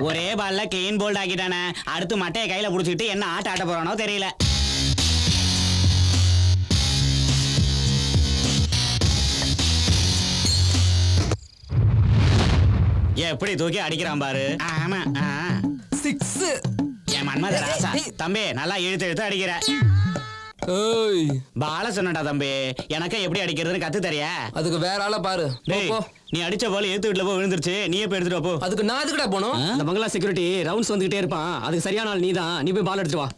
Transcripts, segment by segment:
ஒரே பால்ல clean bolt ஆக்கிட்டானே. அடுத்து மட்டையை கையில புடிச்சிட்டு என்ன ஆட்ட போறானோ தெரியல. எப்படி தூக்கி அடிக்கிறான் பாரு. ஆமா 6 என் மன்மத ராசா. தம்பி நல்லா இழுத்து அடிக்கிற. பால சொன்னடா தம்பி, எனக்கு எப்படி அடிக்கிறதுன்னு கத்து தரியா? அதுக்கு வேற ஆள பாரு. நீ அடிச்ச பால் ஏத்து வீட்டுல போய் விழுந்துருச்சு. நீயே போய் எடுத்துட்டு போ. அதுக்கு நான் எதுக்குடா போனோம்? அந்த பங்களா செக்யூரிட்டி ரவுண்ட்ஸ் வந்துகிட்டே இருப்பான். அதுக்கு சரியான ஆள் நீதான். நீ போய் பால் எடுத்துட்டு வா.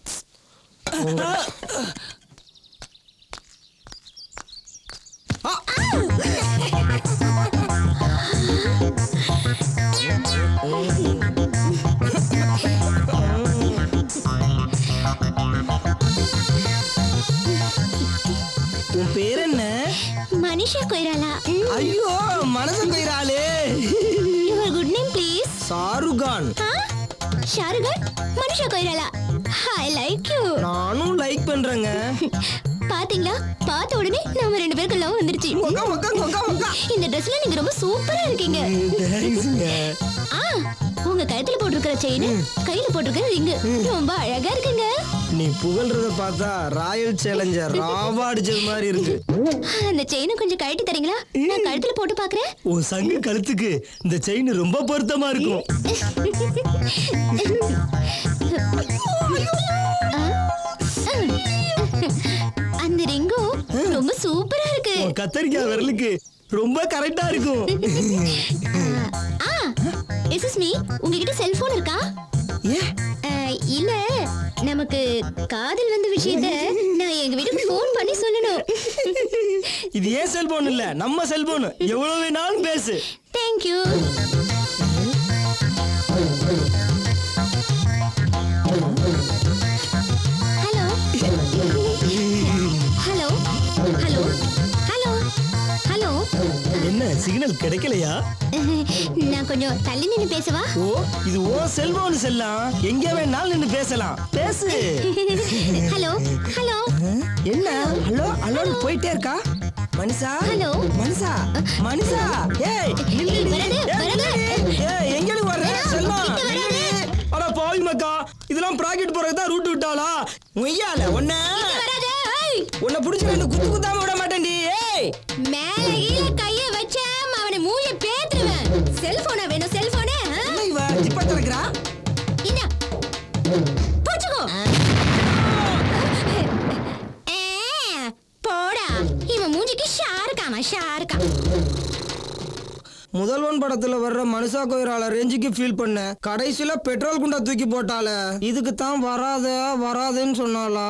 உன் பேர் என்ன? மனிஷா கொய்ராலா. ஐயோ மனசு கொய்ராலே. Your good name please? Shahrukh Khan. Shahrukh Khan? Manisha Koirala. I like you. நானும் லைக் பண்றேங்க. பாத்தீங்களா, பார்த்த உடனே நாம ரெண்டு பேருக்கு லவ் வந்துருச்சு. இந்த ட்ரெஸ்ல நீங்க ரொம்ப சூப்பரா இருக்கீங்க. உங்க கழுத்துல போட்டிருக்கிற செயின், கையில போட்டிருக்கிற ரிங் ரொம்ப அழகா இருக்குங்க. நீ புகழ்றத பார்த்தா ராயல் சேலஞ்சர் ராவா அடிச்சது மாதிரி இருக்கு. அந்த செயினை கொஞ்சம் கழட்டி தரீங்களா? நான் கழுத்துல போட்டு பாக்குறேன். உன் சங்கு கழுத்துக்கு இந்த செயின் ரொம்ப பொருத்தமா இருக்கும். அந்த ரிங்கும் ரொம்ப சூப்பரா இருக்கு. கத்தரிக்காய் விரலுக்கு ரொம்ப கரெக்டா இருக்கும். எக்ஸ்கியூஸ் மீ, உங்ககிட்ட செல்போன் இருக்கா? இல்ல, நமக்கு காதல் வந்த விஷயத்த நான் எங்க வீட்டுக்கு போன் பண்ணி சொல்லணும். இது ஏன் செல்போன் இல்ல, நம்ம செல்போன். எவ்வளவு வேணாலும் பேசு. Thank you. Hello hello hello hello hello. என்ன சிக்னல் கிடைக்கலையா? நான் கொஞ்சம் தள்ளி நின்னு பேசவா? ஓ, இது ஓ செல்போன் செல்லாம். எங்க வேணாலும் நின்னு பேசலாம். பேசு. Hello hello. என்ன ஹலோ ஹலோன்னு போயிட்டே இருக்கா? மனிஷா. ஹலோ மனிஷா. மனிஷா. ஏய் ஏய் எங்க வர்ற? செல்லம். அட பாவி மக்கா, இதெல்லாம் பிராக்கெட் போறதுக்கு தான் ரூட் விட்டாளா? முய்யால ஒண்ணே உன்னை புடிச்சு ரெண்டு குத்து குத்தாம விட மாட்டேன்டி. ஏய் மேல கீழ கைய வச்சேன் அவனை மூய பேத்துறேன். செல்போனா வேணும்? செல்போனே இவ ஜிப்பா தரக்குறா. இங்க புடிச்சுக்கோ. போடா, இவன் மூஞ்சிக்கு ஷாருக்காமா ஷாருக்கா. முதல்வன் படத்துல வர்ற மனுஷா கொய்ரால ரேஞ்சுக்கு ஃபீல் பண்ண. கடைசியில பெட்ரோல் குண்டா தூக்கி போட்டால. இதுக்கு தான் வராதுன்னு சொன்னாலா?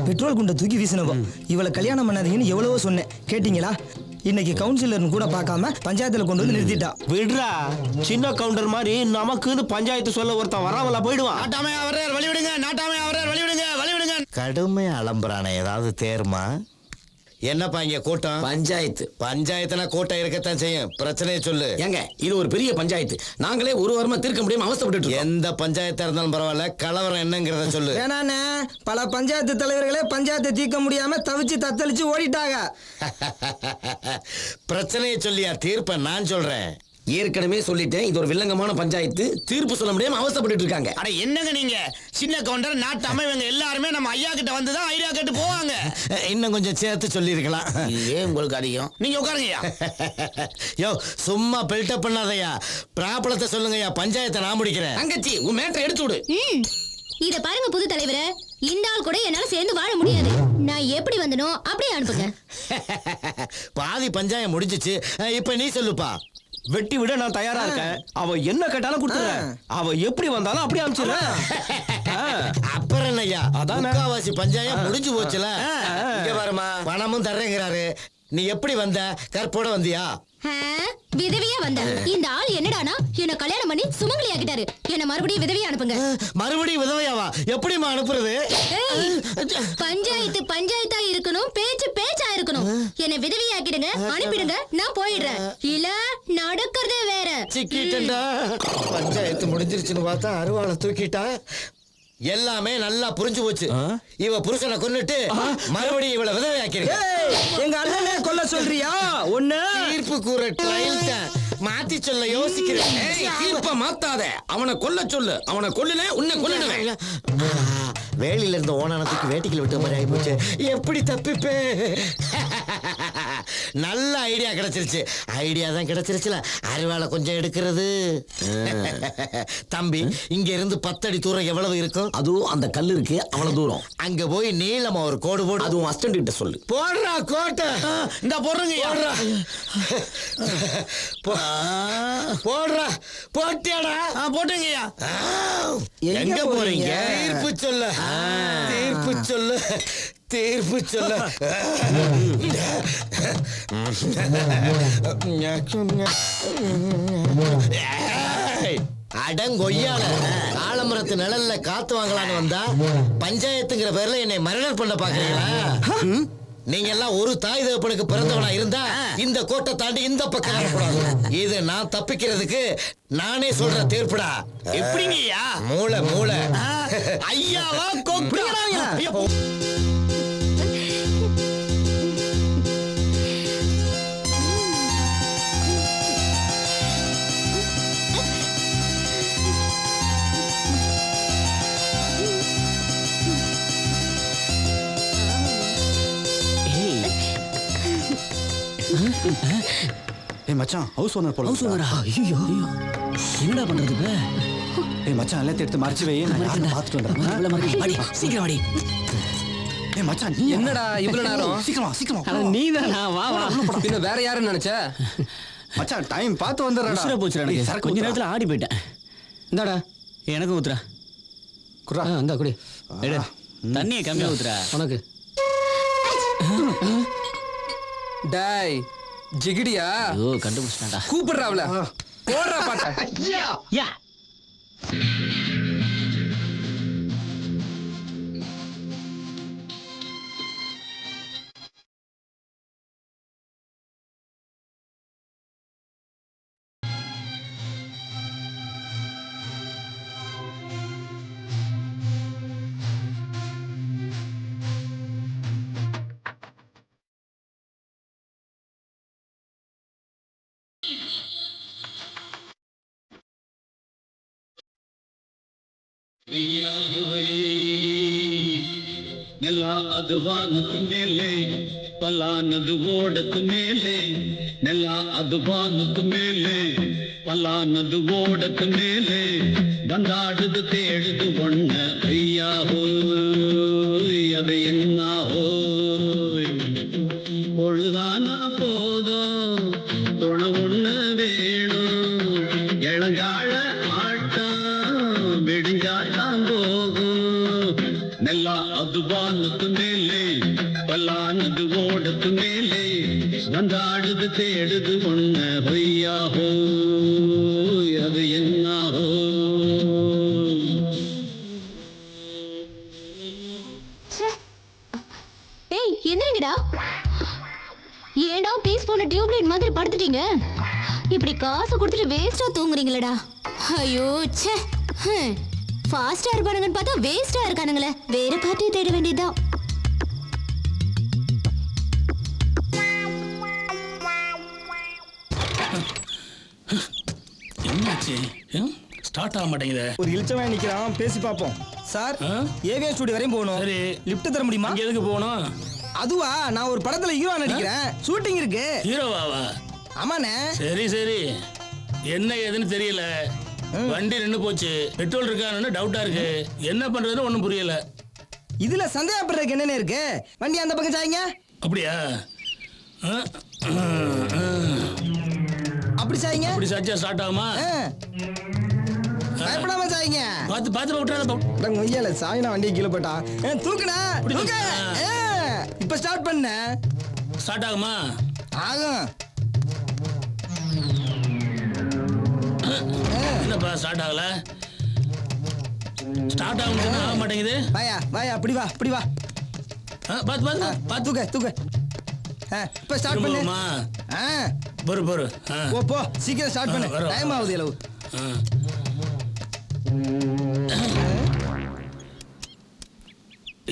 பெட்ரோல் குண்டை தூக்கி வீசினவோ இவளை கல்யாணம் பண்ணாதீங்கன்னு எவ்வளவோ சொன்னேன். கேட்டீங்களா? இன்னைக்கு கவுன்சிலர்னு கூட பார்க்காம பஞ்சாயத்துல கொண்டு வந்து நிறுத்திட்டா. விடுறா, சின்ன கவுண்டர் மாதிரி நமக்குன்னு பஞ்சாயத்து சொல்ல ஒருத்தன் வராமல போயிடுவான். நாட்டாமையா வர்றார், வழி விடுங்க. நாட்டாமையா வர்றார், வழி விடுங்க, வழி விடுங்க. கடுமையா அலம்புறானே, ஏதாவது தேர்மா? என்னப்பா இங்க கூட்டம்? பஞ்சாயத்துனா கூட்டம் இருக்கத்தான் செய்யும். பிரச்சனையை சொல்லு. ஏங்க, இது ஒரு பெரிய பஞ்சாயத்து. நாங்களே ஒரு வாரமா தீர்க்க முடியாம அவஸ்தைப்பட்டு. எந்த பஞ்சாயத்தா இருந்தாலும் பரவாயில்ல, கலவரம் என்னங்கிறத சொல்லு. வேணாண்ணே, பல பஞ்சாயத்து தலைவர்களே பஞ்சாயத்தை தீர்க்க முடியாம தவிச்சு தத்தளிச்சு ஓடிட்டாங்க. பிரச்சனையை சொல்லியா தீர்ப்ப நான் சொல்றேன். ஏற்கனவே சொல்லிட்டேன், இது ஒரு வில்லங்கமான பஞ்சாயத்து. தீர்ப்பு சொல்ல முடியாம அவஸ்தைப்பட்டு இருக்காங்க. அட என்னங்க நீங்க? சின்ன கவுண்டர் நாட்டு அமைவங்க எல்லாருமே நம்ம ஐயா கிட்ட வந்துதான் ஐடியா கேட்டு போவாங்க. இன்னும் கொஞ்சம் சேர்த்து சொல்லிருக்கலாம். ஏன் உங்களுக்கு அதிகம்? நீங்க உட்காருங்கய்யா. யோ சும்மா பில்டப் பண்ணாதயா. பிராபலத்தை சொல்லுங்கய்யா, பஞ்சாயத்தை நான் முடிக்கிறேன். தங்கச்சி, உன் மேட்டரை எடுத்து விடு. இத பாருங்க புது தலைவரே, இந்த ஆள் கூட என்னால சேர்ந்து வாழ முடியாது. நான் எப்படி வந்தனோ அப்படியே அனுப்புங்க. பாதி பஞ்சாயம் முடிஞ்சிச்சு, இப்ப நீ சொல்லுப்பா. வெட்டி விட நான் தயாரா இருக்கேன். அவ என்ன கேட்டாலும் கொடுத்துறேன். அவ எப்படி வந்தாலும் அப்படியே அனுப்பிச்சிடுறேன். அப்புறம் ஐயா, அதான் முக்காவாசி பஞ்சாயம் முடிஞ்சு போச்சுல. இங்க பாருமா, பணமும் தர்றேங்கிறாரு. நீ எப்படி வந்த? கற்போட வந்தியா? ஆ, விதவியா வந்த இந்த ஆள் என்னடானா என்ன கல்யாணம் பண்ணி சுமங்கலி ஆக்கிட்டாரு. என்ன மறுபடியும் விதவியா அனுப்புங்க. மறுபடியும் விதவையாவா? எப்படிமா அனுப்புறது? ஏய், பஞ்சாயத்து பஞ்சாயத்தா இருக்கணும், பேச்சு பேச்சா இருக்கணும். என்ன விதவியா ஆக்கிடுங்க, அனுப்பிடுங்க, நான் போயிடுறேன். இல்ல நடக்கிறதே வேற. சிக்கிட்டா. பஞ்சாயத்து முடிஞ்சிருச்சுன்னு பார்த்தா அருவாளை தூக்கிட்டா. எல்லாமே நல்லா புரிஞ்சு போச்சு. இவ புருஷனை கொன்னுட்டு மறுபடியும் இவளை விதவை ஆக்கிருக்க. எங்க அண்ணனே கொல்ல சொல்றியா? ஒண்ணு தீர்ப்பு கூற ட்ரையல் மாத்தி சொல்ல யோசிக்கிறேன். தீர்ப்ப மாத்தாத. அவனை கொல்ல சொல்லு. அவனை கொல்லுனே உன்னை கொல்லுடுவேன். வேலியில இருந்த ஓனானத்துக்கு வேட்டிக்கல் விட்ட மாதிரி ஆகி போச்சு. எப்படி தப்பிப்பேன்? நல்ல ஐடியா கிடைச்சிருச்சு. ஐடியா தான் கிடைச்சிருச்சுல, அருவாளை கொஞ்சம் எடுக்கிறது. தம்பி, இங்க இருந்து 10 அடி தூரம் எவ்வளவு இருக்கும்? அதுவும் அந்த கல் இருக்கு அவ்வளவு தூரம். அங்க போய் நீளமா ஒரு கோடு போடு. அதுவும் அசிஸ்டன்ட் கிட்ட சொல்லு. போடுறா கோட்டை. இந்த போடுறங்க. போடுறா. போட்டியாடா? போட்டுங்கய்யா. எங்க போறீங்க? தீர்ப்பு சொல்ல. தீர்ப்பு சொல்ல. தீர்ப்பு சொல்ல. அடங்கொய்யால ஆலமரத்து நிழல்ல காத்து வாங்கலான்னு வந்தா பஞ்சாயத்துங்கிற பேர்ல என்னை மரணர் பண்ண பாக்குறீங்களா? நீங்க எல்லாம் ஒரு தாய் தகப்பனுக்கு பிறந்தவனா இருந்தா இந்த கோட்டை தாண்டி இந்த பக்கம் வரக்கூடாது. இது நான் தப்பிக்கிறதுக்கு நானே சொல்ற தீர்ப்புடா. எப்படிங்கய்யா? மூளை மூளை. ஐயாவா கொக்குறாங்க. ஏய் மச்சான், ஹவுஸ் ஓனர் போல. ஹவுஸ் ஓனரா? ஐயோ என்னடா பண்றது இப்ப? ஏய் மச்சான், எல்லாத்தையும் எடுத்து மறைச்சு வை. நான் யாரை பார்த்துட்டு வந்துடுறேன். வாடி சீக்கிரம் வாடி. ஏய் மச்சான், நீ என்னடா இவ்வளவு நேரம்? சீக்கிரமா சீக்கிரமா. நீதானா? வா வா. பின்ன வேற யாருன்னு நினைச்ச? மச்சான் டைம் பார்த்து வந்துடுறேன். உசுர போச்சுடா எனக்கு. கொஞ்ச நேரத்துல ஆடி போயிட்டேன். இந்தாடா எனக்கு ஊத்துறா. குறா. இந்தா குடி. எடு. தண்ணியை கம்மியா ஊத்துறா. உனக்கு டேய் ஜிகிடியா? ஐயோ கண்டுபிடிச்சிட்டான்டா. கூப்பிடுறா அவள. போடுறா பாட்ட. யா ನೆಲ ಅದು ವಾನದ ಮೇಲೆ ಪಲಾನದು ಓಡದ ಮೇಲೆ ನೆಲ ಅದು ವಾನದ ಮೇಲೆ ಪಲಾನದು ಓಡದ ಮೇಲೆ ಬಂದಾಡುದು ತೇಳುದು ಒಣ್ಣ ಅಯ್ಯ ಹೋಯ್ ಅದು ಎನ್ನ ಹೋಯ್ பொழுதான போதோ துண ஒண்ணு வேணும் இளங்காழ ஆட்டம் விடிஞ்சாட்டம் போகும் நெல்லா அது வானத்து மேலே பல்லானது ஓடத்து மேலே வந்தாடுது தேடுது ஒண்ண பொய்யா ஹோய் அது என்ன ஏய் என்னங்கடா? ஏண்டா பீஸ் போன டியூப்லைட் மாதிரி படுத்துட்டீங்க? இப்படி காசு கொடுத்துட்டு வேஸ்டா தூங்குறீங்களடா. ஐயோ ச்சே. ஃபாஸ்டா இருப்பானுங்கன்னு பார்த்தா வேஸ்டா இருக்கானுங்களே. வேற பார்ட்டியை தேட வேண்டியதுதான். என்னாச்சு? ஸ்டார்ட் ஆக மாட்டேங்குது. ஒரு இழுச்சவன் நிக்கிறான், பேசி பாப்போம். சார், ஏவிஎம் ஸ்டுடியோ வரையும் போகணும். சரி. லிஃப்ட் தர முடியுமா? எதுக்கு போகணும்? அதுவா, நான் ஒரு படத்துல ஹீரோ நடிக்கிறேன். ஷூட்டிங் இருக்கு. ஹீரோவாவா? ஆமாண்ணே. சரி சரி, என்ன ஏதுன்னு தெரியல. வண்டி நின்னு போச்சு. பெட்ரோல் இருக்கான்னு டவுட்டா இருக்கு. என்ன பண்றதுன்னு ஒண்ணும் புரியல. இதுல சந்தேகப்படுறதுக்கு என்னென்ன இருக்கு? வண்டி அந்த பக்கம் சாய்ங்க. அப்படியா? அப்படி சாய்ங்க. அப்படி சாச்சா ஸ்டார்ட் ஆகுமா? பயப்படாம சாய்ங்க. பார்த்து பார்த்து விட்டுறாத. மொய்யால சாய்னா வண்டியை கீழே போட்டா. தூக்குனா தூக்க. இப்ப ஸ்டார்ட் பண்ண. ஸ்டார்ட் ஆகுமா? ஆகும். என்னப்பா ஸ்டார்ட் ஆகல? ஸ்டார்ட் ஆகும் சொன்னா ஆக மாட்டேங்குது. வாயா வாயா இப்படி வா இப்படி வா. பாத்து பாத்து பாத்து தூக்க தூக்க. இப்ப ஸ்டார்ட் பண்ணு. திரும்பவுமா? பொறு பொறு. போ போ சீக்கிரம் ஸ்டார்ட் பண்ணு. வரும். டைம் ஆகுது அளவு.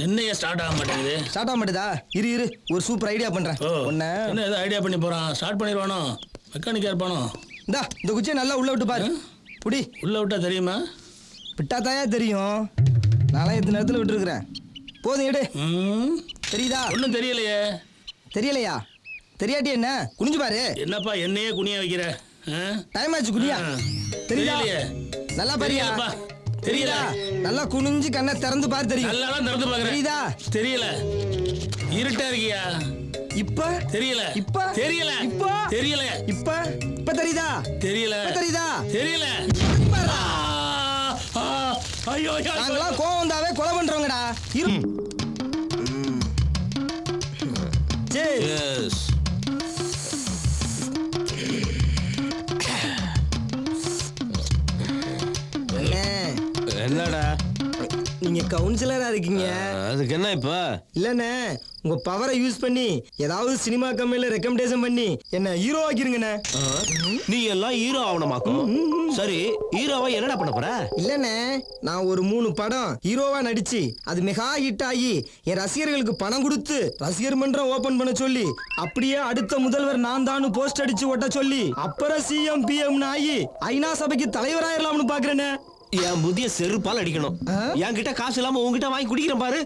என்னைய ஸ்டார்ட் ஆக மாட்டேங்குது. ஸ்டார்ட் ஆக மாட்டேதா? இரு இரு ஒரு சூப்பர் ஐடியா பண்றேன். ஒண்ணு என்ன ஏதோ ஐடியா பண்ணி போறான். ஸ்டார்ட் பண்ணிடுவானோ? மெக்கானிக்கா இருப்பானோ? இந்தா இந்த குச்சியை நல்லா உள்ள விட்டு பாரு. புடி. உள்ள விட்டா தெரியுமா? விட்டா தாயா தெரியும். நாளை எத்தனை நேரத்தில் விட்டுருக்குறேன். போதும் எடு. தெரியுதா? ஒன்றும் தெரியலையே. தெரியலையா? தெரியாட்டி என்ன குனிஞ்சு பாரு. என்னப்பா என்னையே குனிய வைக்கிற? டைம் ஆச்சு குனியா. தெரியுதா? நல்லா பாரியா. தெரியல. நல்லா குனிஞ்சு கண்ணை திறந்து பாரு. தெரியும். நல்லா திறந்து பாக்குறேன். தெரியுதா? தெரியல. இருட்டா இருக்கியா? இப்ப தெரியல. இப்ப தெரியல. இப்ப தெரியல. இப்ப இப்ப தெரியுதா? தெரியல. தெரியுதா? தெரியல. ஐயோ நாங்களாம் கோவம் வந்தாவே கொலை பண்றோங்கடா. இரு. எஸ். என்னடா நீங்க கவுன்சிலரா இருக்கீங்க. அதுக்கு என்ன இப்ப? இல்லண்ணே உங்க பவரை யூஸ் பண்ணி ஏதாவது சினிமா கம்பெனில ரெக்கமெண்டேஷன் பண்ணி என்ன ஹீரோ ஆக்கிருங்கண்ணே. நீ எல்லாம் ஹீரோ ஆகணுமாக்கும். சரி ஹீரோவா என்னடா பண்ண போற? இல்லண்ணே நான் ஒரு 3 படம் ஹீரோவா நடிச்சு அது மெகா ஹிட் ஆகி என் ரசிகர்களுக்கு பணம் கொடுத்து ரசிகர் மன்றம் ஓபன் பண்ண சொல்லி அப்படியே அடுத்த முதல்வர் நான் தான் போஸ்ட் அடிச்சு ஒட்ட சொல்லி அப்புறம் சிஎம் பிஎம் ஆகி ஐநா சபைக்கு தலைவராயிரலாம்னு பாக்குறேன்னு. என் புதிய செருப்பால் அடிக்கணும். என்கிட்ட காசு இல்லாம உங்ககிட்ட வாங்கி குடிக்கிறேன் பாரு.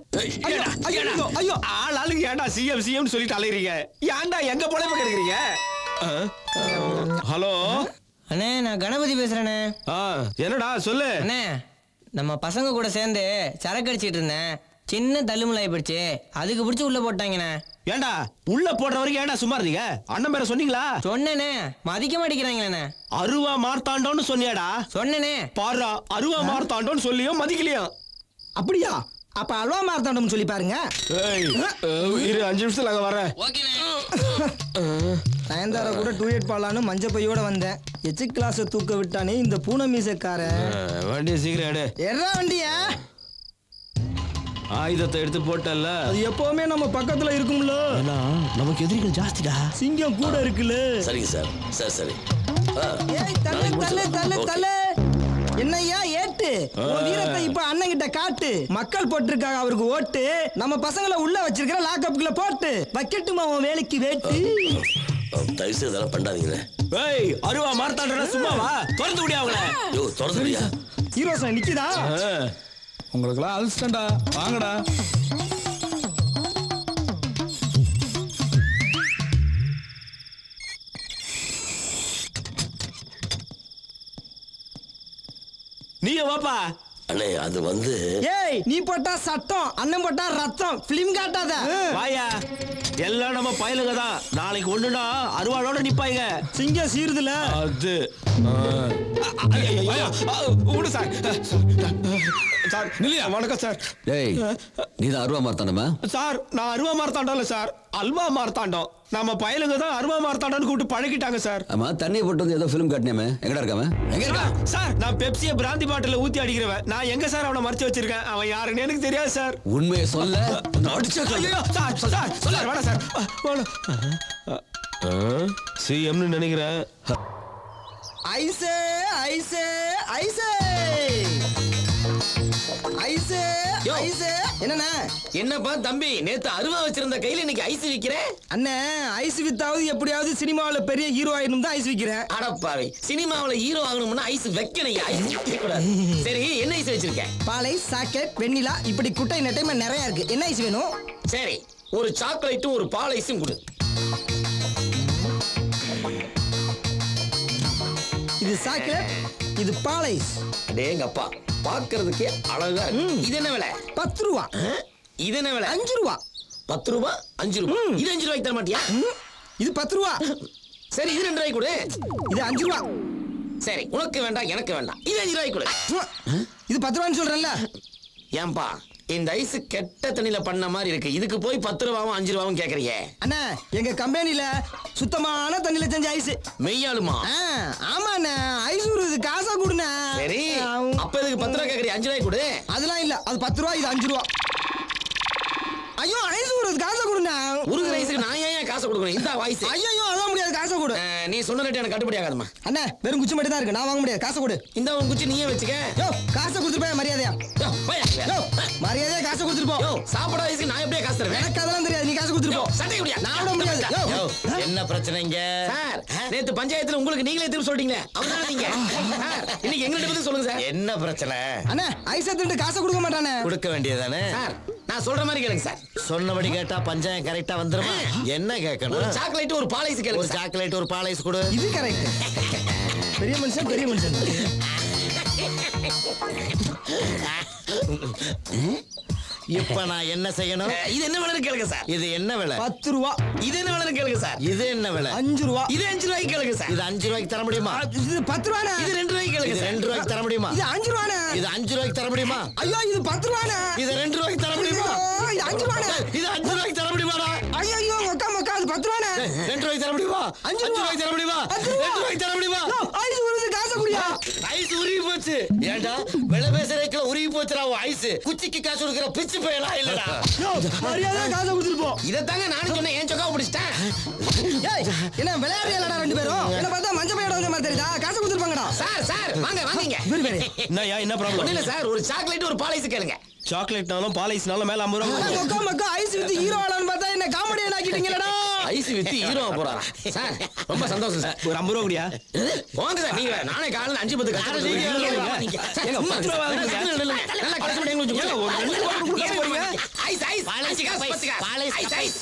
ஐயோ ஆளுக்கு ஏன்டா சிஎம் சிஎம் சொல்லிட்டு அலையறீங்க? ஏன்டா எங்க போல கிடைக்கிறீங்க? ஹலோ அண்ணே நான் கணபதி பேசுறேண்ணே. என்னடா சொல்லு. அண்ணே நம்ம பசங்க கூட சேர்ந்து சரக்கு அடிச்சிட்டு இருந்தேன். சின்ன தள்ளுமுலாய் போயிடுச்சு. அதுக்கு பிடிச்சி உள்ள போட்டாங்கண்ணே. ஏன்டா உள்ள போடுற வரைக்கும் ஏன்டா சும்மா இருந்தீங்க? அண்ணன் பேரை சொன்னீங்களா? சொன்னேனே மதிக்க மாட்டேங்கிறாங்களே. அருவா மார்த்தாண்டோன்னு சொன்னியாடா? சொன்னேனே. பாரு அருவா மார்த்தாண்டோன்னு சொல்லியும் மதிக்கலையா? அப்படியா? அப்ப அல்வா மார்த்தாண்டம் சொல்லி பாருங்க. இரு 5 நிமிஷத்துல அங்க வரேன். நயன்தாரா கூட டூயட் பாடலான்னு மஞ்ச பையோட வந்தேன். எச்சு கிளாஸ தூக்க விட்டானே இந்த பூனை மீசக்காரன். வண்டியை சீக்கிரம் எடு. எறா வண்டியா? ஆயுதத்தை எடுத்து போட்டல. அது எப்பவுமே நம்ம பக்கத்துல இருக்கும்ல. நமக்கு எதிரிகள் ஜாஸ்திடா. சிங்கம் கூட இருக்குல்ல. சரிங்க சார். சரி சரி. ஏய் தள்ளு தள்ளு தள்ளு தள்ளு. என்னய்யா ஏட்டு? உன் வீரத்தை இப்ப அண்ணன் கிட்ட காட்டு. மக்கள் போட்டிருக்காங்க அவருக்கு ஓட்டு. நம்ம பசங்களை உள்ள வச்சிருக்கிற லாக்அப்குள்ள போட்டு வைக்கட்டுமா உன் வேலைக்கு வேட்டு. தயவு செய்து அதெல்லாம் பண்ணாதீங்களே. ஏய் அருவா மார்த்தாண்டா சும்மாவா? திறந்து விடியா அவங்கள. யோ திறந்து விடியா. ஹீரோ சார் நிக்குதா? உங்களுக்குலாம் அல்ஸ்டண்டா வாங்கடா. நீயே வாப்பா. அண்ணே அது வந்து ஏய் நீ போட்டா சட்டம் அண்ணன் போட்டா ரத்தம். பிலிம் காட்டாத. வாயா. எல்லாம் நம்ம பயலுங்க தான். நாளைக்கு ஒண்ணுனா அருவாளோட நிப்பாங்க. சிங்கம் சீருதுல. அது விடு சார். சார் நில்லையா? வணக்கம் சார். டேய் நீதான் அருவா மார்த்தாண்டமா? சார் நான் அருவா மார்த்தாண்டம் இல்ல சார், அல்வா மார்த்தாண்டம். நம்ம பயலுங்க தான் அருவா மார்த்தாண்டம்னு கூப்பிட்டு பழகிட்டாங்க சார். ஆமா தண்ணியை போட்டு வந்து ஏதோ ஃபிலிம் காட்டினேமே. எங்கடா இருக்காம? எங்க இருக்கா? சார் நான் பெப்சியை பிராந்தி பாட்டில ஊத்தி அடிக்கிறவன். நான் எங்க சார் அவனை மறைச்சு வச்சிருக்கேன்? அவன் யாருன்னு எனக்கு தெரியாது சார். உண்மையை சொல்ல. ஐயோ சார் சார் சார் வேணாம் சார். சிஎம்னு நினைக்கிறேன். ஐசே ஐசே ஐசே ஐசே ஐசே. என்னண்ணா? என்னப்பா தம்பி நேத்து அருவா வச்சிருந்த கையில இன்னைக்கு ஐஸ் விக்கிறேன். அண்ணே ஐஸ் வித்தாவது எப்படியாவது சினிமாவில் பெரிய ஹீரோ ஆயிடும் தான் ஐஸ் விக்கிறேன். அடப்பாவி சினிமாவுல ஹீரோ ஆகணும்னா ஐஸ் வைக்கணும். ஐஸ் வைக்க கூடாது. சரி என்ன ஐஸ் வச்சிருக்கேன்? பாலை சாக்கெட் வெண்ணிலா இப்படி குட்டை நெட்டைமா நிறைய இருக்கு. என்ன ஐஸ் வேணும்? சரி ஒரு சாக்லேட்டும் ஒரு பால் ஐஸும் கொடு. இது சாக்லேட் இது பால் ஐஸ். அடேங்க அப்பா பாக்குறதுக்கே அழகா இருக்கு. இது என்ன விலை? 10 ரூபா. இது என்ன விலை? 5 ரூபா. 10 ரூபா 5 ரூபா. இது 5 ரூபாய்க்கு தர மாட்டியா? இது 10 ரூபா. சரி இது 2 ரூபாய்க்கு கொடு. இது 5 ரூபா. சரி உனக்கு வேண்டாம் எனக்கு வேண்டாம். இது 5 ரூபாய்க்கு கொடு. இது 10 ரூபான்னு சொல்றேன்ல. ஏன்பா இந்த ஐஸ் கெட்ட தண்ணியில பண்ண மாதிரி இருக்கு. இதுக்கு போய் 10 ரூபாவும் 5 ரூபாவும் கேக்குறீங்க. அண்ணா எங்க கம்பெனில சுத்தமான தண்ணியில செஞ்ச ஐஸ். மெய்யாலுமா? ஆமாண்ணா, ஐஸ் உருது காசா கொடுண்ணா. சரி, அப்ப இதுக்கு 10 ரூபா கேக்குறீங்க, 5 ரூபாய் கொடு. அதெல்லாம் இல்ல, அது 10 ரூபா, இது 5 ரூபா. ஐயோ, ஐஸ் உருது காசா கொடுண்ணா. உருகுற ஐஸுக்கு நான் ஏன் காசு கொடுக்கணும்? இந்த ஐஸ். ஐயோ, அதான் முடியாது, காசா கொடு. நீ சொன்ன ரேட் எனக்கு கட்டுப்படி ஆகாதுமா. அண்ணா வெறும் குச்சி மட்டும் தான் இருக்கு, நான் வாங்க முடியாது, காசை கொடு. இந்த உன் குச்சி நீயே வச்சுக்க. யோ, காசை கொடுத்துட்டு போய் மரியாதையா. யோ, போயா. யோ, மரியாதையா காசை கொடுத்துட்டு போ. யோ, சாப்பிட ஐஸ்க்கு நான் எப்படியே காசு தருவேன்? எனக்கு அதெல்லாம் தெரியாது, நீ காசை கொடுத்துட்டு போ. சட்டை குடியா? நான் விட முடியாது. யோ, யோ, என்ன பிரச்சனைங்க சார், நேத்து பஞ்சாயத்துல உங்களுக்கு நீங்களே திரும்ப சொல்லிட்டீங்க. அவதானே நீங்க. சார், இன்னைக்கு எங்கள்ட்ட பத்தி சொல்லுங்க சார். என்ன பிரச்சனை? அண்ணா ஐஸ் எடுத்துட்டு காசை கொடுக்க மாட்டானே. கொடுக்க வேண்டியதானே? சார், நான் சொல்ற மாதிரி கேளுங்க சார். சொன்னபடி கேட்டா பஞ்சாயம் கரெக்டா வந்துருமா? என்ன ஒரு கேட்கணும்? சாக்லேட் ஒரு பால் ஐஸ் கேளுங்க ஒரு சார். சாக்லேட் ஒரு பால் ஐஸ் கொடு. இது கரெக்ட். பெரிய மனுஷன், பெரிய மனுஷன். இப்ப நான் என்ன செய்யணும்? இது என்ன விலைன்னு கேளுங்க சார். இது என்ன விலை? 10 ரூபா. இது என்ன விலைன்னு கேளுங்க சார். இது என்ன விலை? 5 ரூபா. இது 5 ரூபாய்க்கு கேளுங்க சார். இது 5 ரூபாய்க்கு தர முடியுமா? இது 10 ரூபாண்ணா. இது 2 ரூபாய்க்கு கேளுங்க இது சார். 2 ரூபாய்க்கு தர முடியுமா? இது 5 ரூபாண்ணா. இது 5 ரூபாய்க்கு தர முடியுமா? ஐயோ, இது 10 ரூபாண்ணா. இது 2 ரூபாய்க்கு தர முடியுமா? ஐயோ, இது 5 ரூபாண்ணா. இது 5 ரூபாய்க்கு தர முடியுமாடா? ஐயோ, மக்கா அது 10 ரூபாண்ணா. 2 ரூபாய்க்கு தர முடியுமா? 5 ரூபாய்க்கு தர முடியுமா? 2 ரூபாய்க்கு தர முடியுமா? யோ, ஐஸ் உருது காசை குடியா. ஐஸ் உருகி போச்சு. ஏண்டா விலை பேசுறதுக்குள்ள உருகி போச்சுடா உன் ஐஸ். குச்சிக்கு காசு கொடுக்குற பிச்சு போயலாம் இல்லடா. யோ, மரியாதையா காசை கொடுத்துட்டு போ. இதைத்தாங்க நானும் சொன்னேன், ஏன் சொக்கா பிடிச்சிட்டேன். ஏய், என்ன விளையாடுறீங்களா 2 பேரும்? என்ன பார்த்தா மஞ்ச பையோட வந்த மாதிரி தெரியுதா? காசை கொடுத்துருப்பாங்கடா. சார், சார், வாங்க வாங்கிங்க. இவரு பேரு. என்னய்யா, என்ன ஒண்ணும் ப்ராப்ளம்? இல்ல சார், ஒரு சாக்லேட் ஒரு பால் ஐஸ் கேளுங்க. சாக்லேட்னாலும் பால் ஐஸ்னாலும் மேல 50 ரூபா. மக்கா ஐஸ் வித்து ஹீரோ ஆளான்னு பார்த்தா என்ன காமெடியன் ஆக்கிட்டீங்களடா. ஐஸ் வித்து ஹீரோவா போறாரா? சார், ரொம்ப சந்தோஷம் சார். ஒரு 50 ரூபா குடியா? போங்க சார், நீங்க நானே காலையில 5-10 கஷ்டப்பட்டு நீங்க இருக்கீங்க. சார், ஏங்க, 10 ரூபா வாங்குங்க சார். நல்லா கஷ்டப்பட்டு எங்களுக்கு ஏங்க, ஒரு 2 ரூபா கொடுக்க போறீங்க? ஐஸ் ஐஸ் பால் ஐஸ், 10 காசு. Ice ice